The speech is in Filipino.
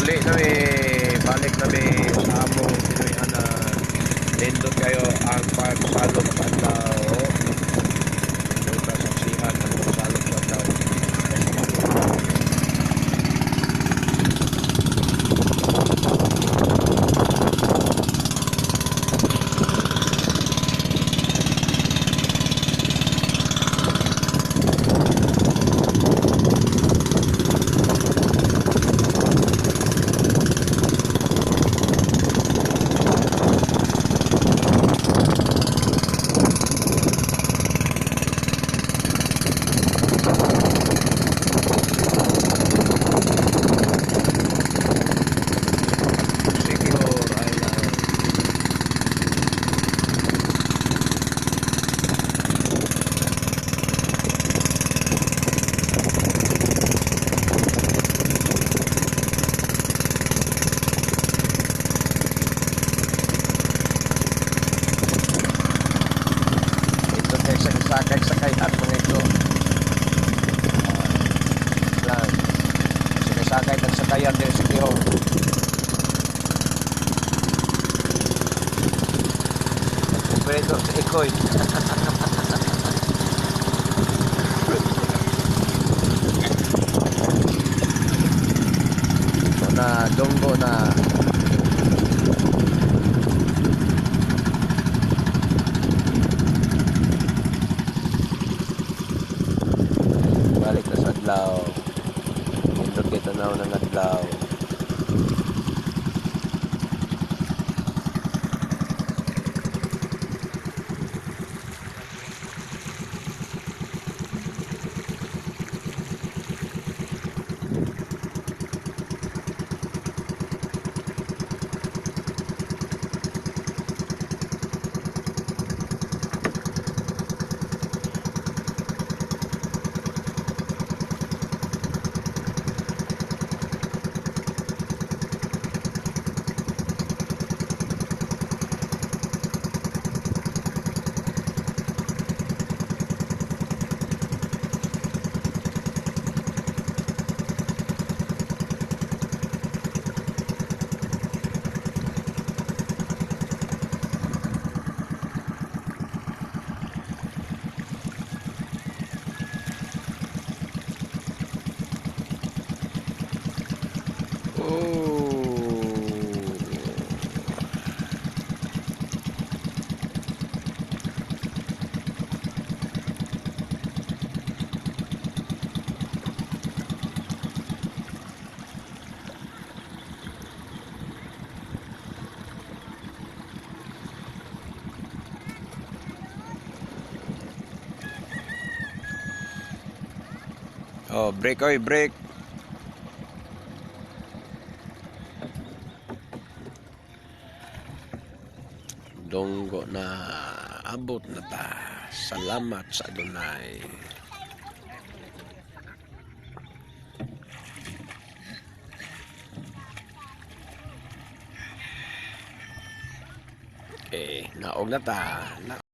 uli na balik na sa among Pinoy na nindot kayo ang pagsalog sa tao. Nindot na saksihan ang pagsalog sa tao. Sakay at mga ito lang sinasakay at sakayan din Siquijor. Pwede sa ikoy ito na dunggo na balik na sa adlaw. Ito kita na ng adlaw. Oh, break oy, break. Donggo na abot na ta. Salamat sa Adonai. Okay, naog na ta.